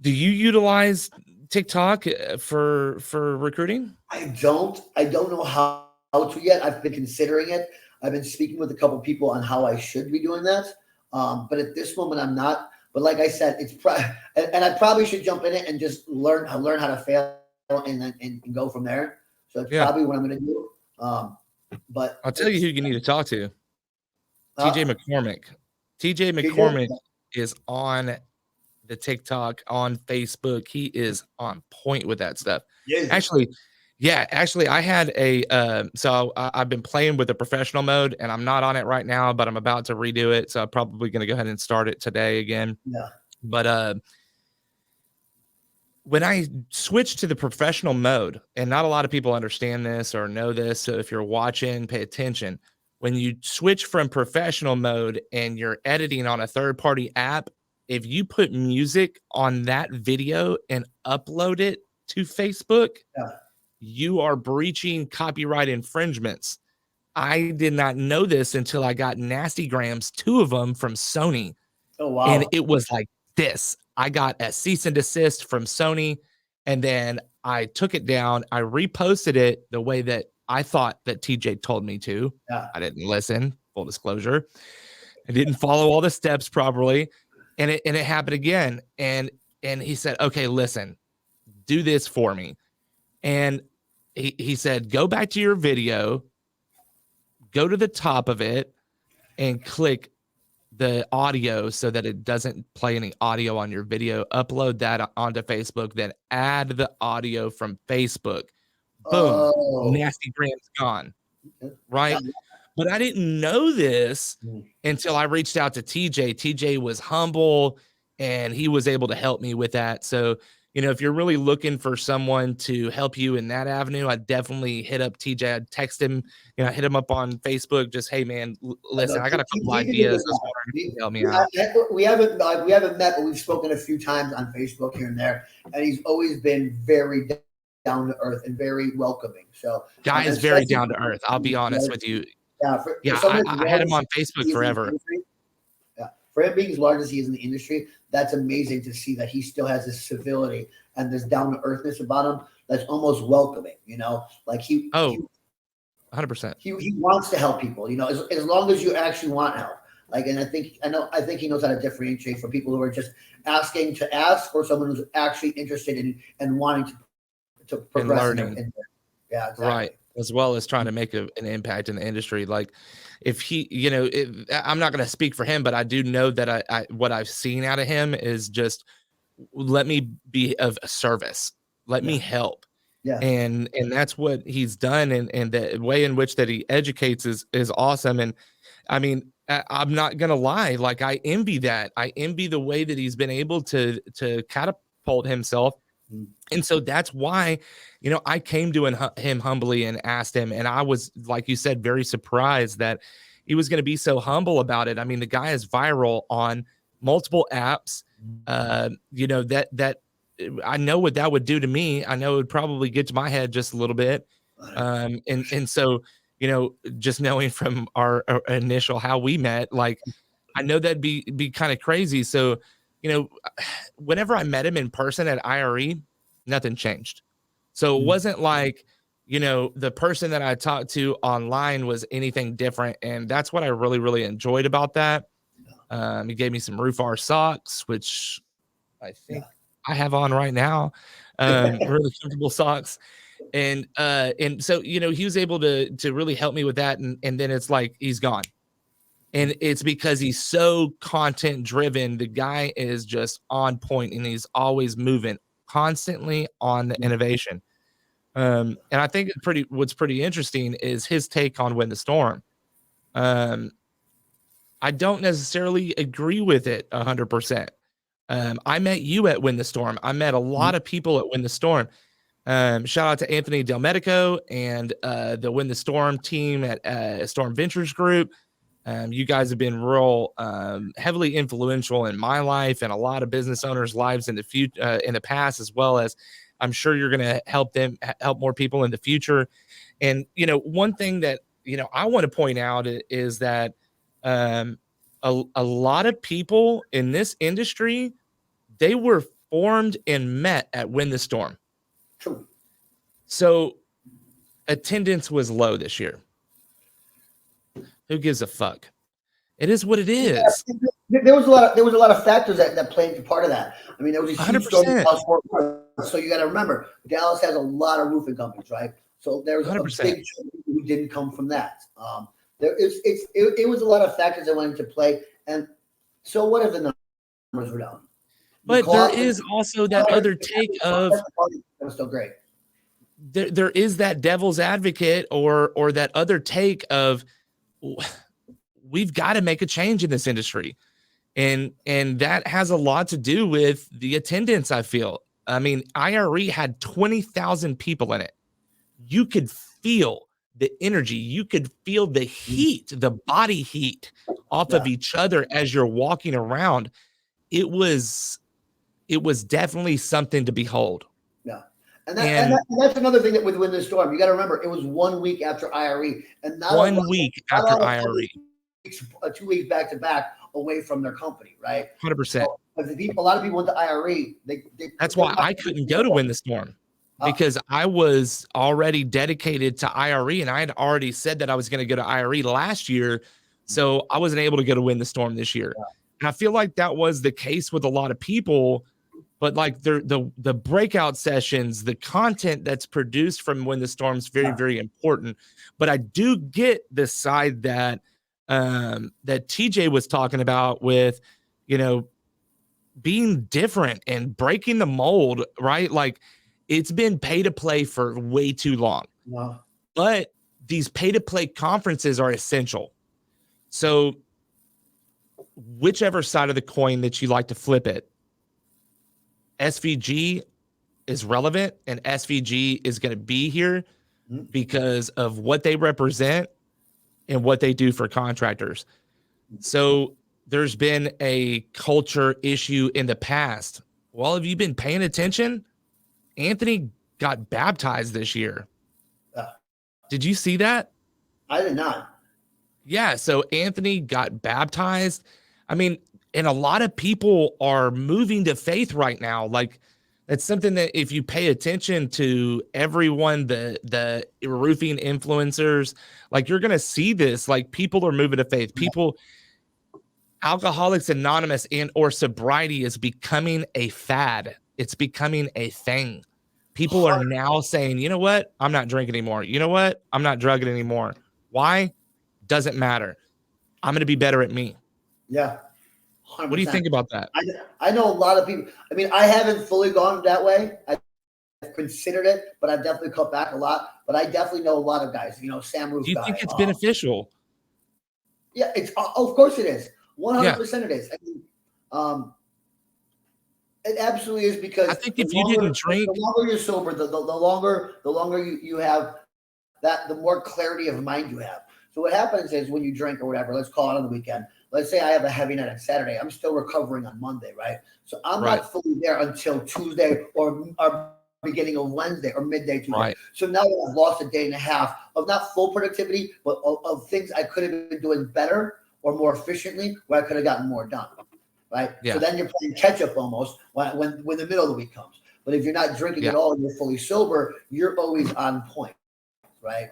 do you utilize TikTok for recruiting? I don't know how to yet. I've been considering it. I've been speaking with a couple people on how I should be doing that. But at this moment, I'm not. But like I said, it's and I probably should jump in it and just learn how to fail and go from there. So it's probably what I'm going to do. But I'll tell you who you need to talk to. TJ McCormick. TJ McCormick is on the TikTok, on Facebook. He is on point with that stuff. Actually, I had so I've been playing with the professional mode, and I'm not on it right now, but I'm about to redo it. So I'm probably going to go ahead and start it today again. Yeah. But when I switched to the professional mode, and not a lot of people understand this or know this, so if you're watching, pay attention. When you switch from professional mode and you're editing on a third-party app, if you put music on that video and upload it to Facebook, you are breaching copyright infringements. I did not know this until I got nasty grams, 2 of them from Sony. Oh, wow. And it was like this. I got a cease and desist from Sony, and then I took it down. I reposted it the way that I thought that TJ told me to. I didn't listen, full disclosure. I didn't follow all the steps properly. And it happened again. And he said, okay, listen, do this for me. And he said, go back to your video, go to the top of it, and click the audio so that it doesn't play any audio on your video. Upload that onto Facebook, then add the audio from Facebook. Boom. Nasty grams gone. Right? But I didn't know this until I reached out to TJ. TJ was humble, and he was able to help me with that. So, if you're really looking for someone to help you in that avenue, I'd definitely hit up TJ. I'd text him, hit him up on Facebook. Just, hey man, listen, I got a couple ideas. Help me out. We haven't met, but we've spoken a few times on Facebook here and there, and he's always been very down to earth and very welcoming. So, guy is very down to earth. I'll be honest with you. I had him on Facebook forever. For him being as large as he is in the industry, that's amazing to see that he still has this civility and this down to earthness about him that's almost welcoming. Like 100%. He wants to help people. As long as you actually want help. Like, and I think he knows how to differentiate from people who are just asking to ask, or someone who's actually interested in and wanting to progress and learning. Yeah, exactly. Right. As well as trying to make an impact in the industry. Like, if he, I'm not going to speak for him, but I do know that I what I've seen out of him is just, let me be of service. Let me help. Yeah. And that's what he's done. And the way in which that he educates is awesome. And I mean, I'm not going to lie. Like, I envy that. I envy the way that he's been able to catapult himself. And so that's why, I came to him humbly and asked him. And I was, like you said, very surprised that he was going to be so humble about it. I mean, the guy is viral on multiple apps. That I know what that would do to me. I know it would probably get to my head just a little bit. And so, just knowing from our initial how we met, like, I know that'd be kind of crazy. So, whenever I met him in person at IRE, nothing changed. So it wasn't like, the person that I talked to online was anything different. And that's what I really, really enjoyed about that. He gave me some Rufar socks, which I think I have on right now. Really comfortable socks. And so, he was able to really help me with that. And then it's like, he's gone. And it's because he's so content driven. The guy is just on point, and he's always moving constantly on the innovation. And I think what's pretty interesting is his take on Win the Storm. I don't necessarily agree with it 100%. I met you at Win the Storm. I met a lot of people at Win the Storm. Shout out to Anthony Del Medico and the Win the Storm team at Storm Ventures Group. You guys have been real heavily influential in my life and a lot of business owners' lives in the future, in the past, as well as I'm sure you're going to help more people in the future. And one thing that I want to point out is that a lot of people in this industry, they were formed and met at Win the Storm. True. So attendance was low this year. Who gives a fuck? It is what it is. Yeah, there was a lot of factors that played a part of that. I mean, there was a huge storm in Dallas, Fort Worth. So you got to remember, Dallas has a lot of roofing companies, right? So there's 100%. A big chunk who didn't come from that. It was a lot of factors that went into play. And so what if the numbers were down? But there is also that other take of that was still great. There is that devil's advocate or that other take of we've got to make a change in this industry. And that has a lot to do with the attendance, I feel. I mean, IRE had 20,000 people in it. You could feel the energy. You could feel the heat, the body heat off of each other as you're walking around. It was definitely something to behold. Yeah. And that's another thing that with Win the Storm, you got to remember, it was 1 week after IRE. And not 1 week after IRE. 2 weeks back to back away from their company, right? 100%. So, a lot of people went to IRE. That's why I couldn't go to Win the Storm, because I was already dedicated to IRE, and I had already said that I was going to go to IRE last year, so I wasn't able to go to Win the Storm this year. Yeah. And I feel like that was the case with a lot of people, but like the breakout sessions, the content that's produced from Win the Storm is very, very important. But I do get the side that TJ was talking about with, being different and breaking the mold, right? Like it's been pay to play for way too long. Wow. But these pay to play conferences are essential. So whichever side of the coin that you like to flip it, SVG is relevant and SVG is going to be here because of what they represent and what they do for contractors. So there's been a culture issue in the past. Well, have you been paying attention? Anthony got baptized this year. Did you see that? I did not. Yeah, so Anthony got baptized. I mean, and a lot of people are moving to faith right now. Like it's something that if you pay attention to everyone, the roofing influencers, like you're going to see this, like people are moving to faith. People, Alcoholics Anonymous and or sobriety is becoming a fad. It's becoming a thing. People are now saying, you know what? I'm not drinking anymore. You know what? I'm not drugging anymore. Why? Doesn't matter. I'm going to be better at me. Yeah. 100%. What do you think about that? I know a lot of people. I mean, I haven't fully gone that way. I've considered it, but I've definitely cut back a lot. But I definitely know a lot of guys. Sam Roof. Do you think it's beneficial? Yeah, it's of course it is. 100% it is. I mean, it absolutely is, because I think if you didn't drink, the longer you're sober, the longer you have that, the more clarity of mind you have. So what happens is when you drink or whatever, let's call it on the weekend. Let's say I have a heavy night on Saturday. I'm still recovering on Monday, right? So I'm not fully there until Tuesday or beginning of Wednesday or midday Tuesday. Right. So now I've lost a day and a half of not full productivity, but of things I could have been doing better or more efficiently, where I could have gotten more done. Right. Yeah. So then you're playing catch up almost when the middle of the week comes. But if you're not drinking at all and you're fully sober, you're always on point. Right.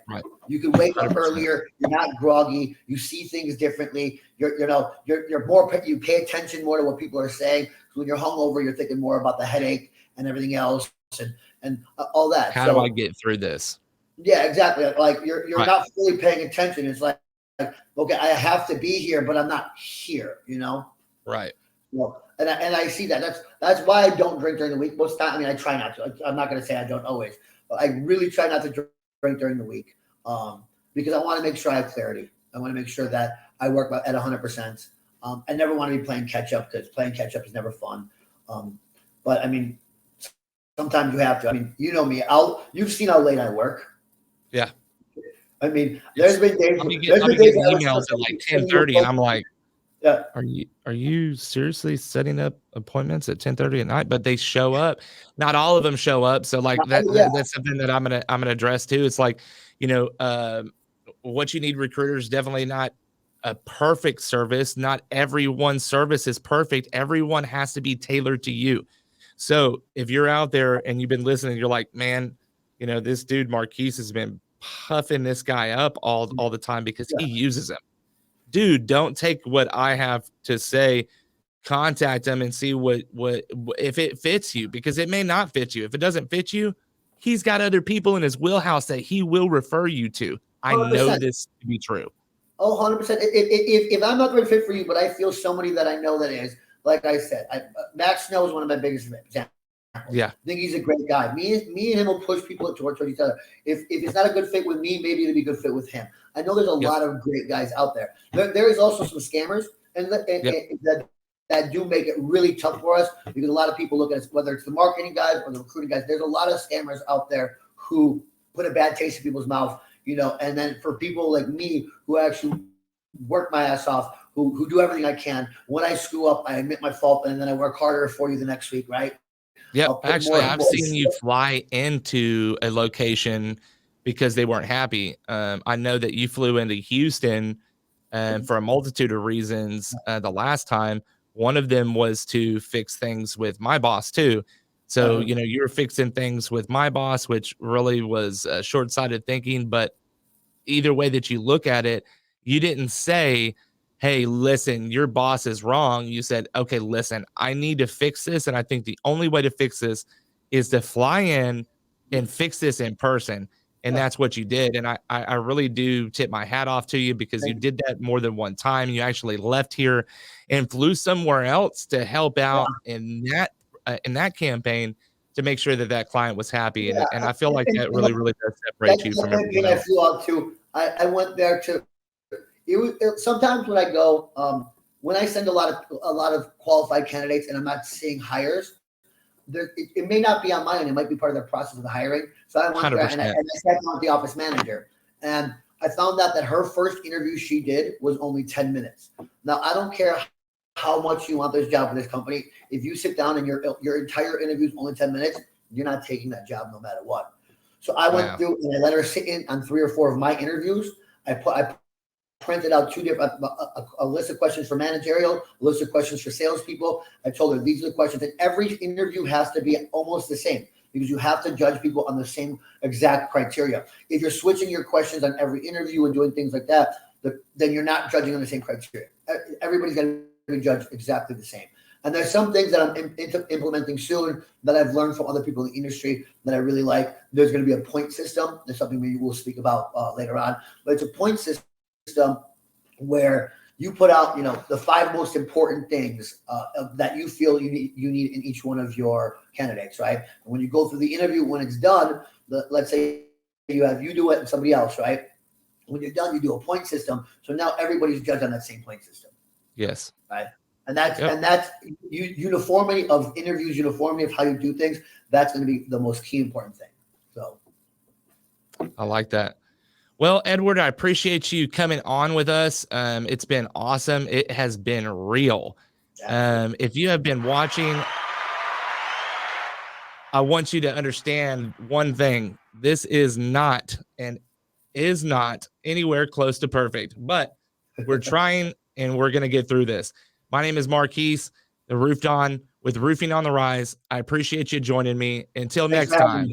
You can wake up 100%. Earlier. You're not groggy. You see things differently. You're more. You pay attention more to what people are saying. So when you're hungover, you're thinking more about the headache and everything else and all that. How do I get through this? Yeah, exactly. Like you're not fully paying attention. It's like, okay, I have to be here, but I'm not here. Right. Well, and I see that. That's why I don't drink during the week. Most time, I mean, I try not to. I'm not going to say I don't always, but I really try not to drink during the week because I want to make sure I have clarity. I want to make sure that I work at 100%. I never want to be playing catch up, because playing catch up is never fun. But I mean, sometimes you have to. I mean, you know me. You've seen how late I work. Yeah. I mean, there's been days. I'll be There's been days getting I was emails at like 10:30, and I'm like, yeah. are you seriously setting up appointments at 10:30 at night? But they show up. Not all of them show up. So like Yeah. that's something that I'm gonna address too. It's like, what you need recruiters, definitely not a perfect service. Not everyone's service is perfect. Everyone has to be tailored to you. So if you're out there and you've been listening, you're like, man, this dude Marquise has been puffing this guy up all the time because he uses him. Dude, don't take what I have to say. Contact him and see what if it fits you, because it may not fit you. If it doesn't fit you, he's got other people in his wheelhouse that he will refer you to. I 100%. know this to be true. Oh, 100%. If I'm not going to fit for you, but I feel somebody that I know that is, like I said, Max Snow is one of my biggest examples. Yeah. I think he's a great guy. Me and him will push people towards each other. If it's not a good fit with me, maybe it'll be a good fit with him. I know there's a lot of great guys out there. There is also some scammers and that do make it really tough for us, because a lot of people look at us, whether it's the marketing guys or the recruiting guys. There's a lot of scammers out there who put a bad taste in people's mouth, and then for people like me who actually work my ass off, who do everything I can. When I screw up, I admit my fault, and then I work harder for you the next week, right? Yeah, actually, I've seen you fly into a location because they weren't happy. I know that you flew into Houston for a multitude of reasons the last time. One of them was to fix things with my boss too. So, you were fixing things with my boss, which really was short-sighted thinking. But either way that you look at it, you didn't say, hey, listen, your boss is wrong. You said, okay, listen, I need to fix this. And I think the only way to fix this is to fly in and fix this in person. And that's what you did. And I really do tip my hat off to you, because you did that more than one time. You actually left here and flew somewhere else to help out in that campaign, to make sure that client was happy. And I feel like that really, really does separate you from everyone else. I flew out to, I went there to, sometimes when I go, when I send a lot of qualified candidates and I'm not seeing hires, it may not be on my end. It might be part of the process of the hiring. So I went 100%. There and I sat down with the office manager, and I found out that her first interview she did was only 10 minutes. Now, I don't care how much you want this job for this company. If you sit down and your entire interview is only 10 minutes, you're not taking that job no matter what. So I went through and I let her sit in on 3 or 4 of my interviews. I printed out 2 different a list of questions for managerial, a list of questions for salespeople. I told her these are the questions, and every interview has to be almost the same, because you have to judge people on the same exact criteria. If you're switching your questions on every interview and doing things like that, then you're not judging on the same criteria. Everybody's going to be judged exactly the same. And there's some things that I'm implementing soon that I've learned from other people in the industry that I really like. There's going to be a point system. There's something maybe we'll speak about later on, but it's a point system where you put out, the 5 most important things that you feel you need in each one of your candidates, right? And when you go through the interview, when it's done, let's say you do it and somebody else, right? When you're done, you do a point system. So now everybody's judged on that same point system. Yes. Right. And that's uniformity of interviews, uniformity of how you do things. That's going to be the most key important thing. So I like that. Well, Edward, I appreciate you coming on with us. It's been awesome. It has been real. If you have been watching, I want you to understand one thing. This is not anywhere close to perfect, but we're trying and we're going to get through this. My name is Marquise, the Roof Don with Roofing on the Rise. I appreciate you joining me. Until next time.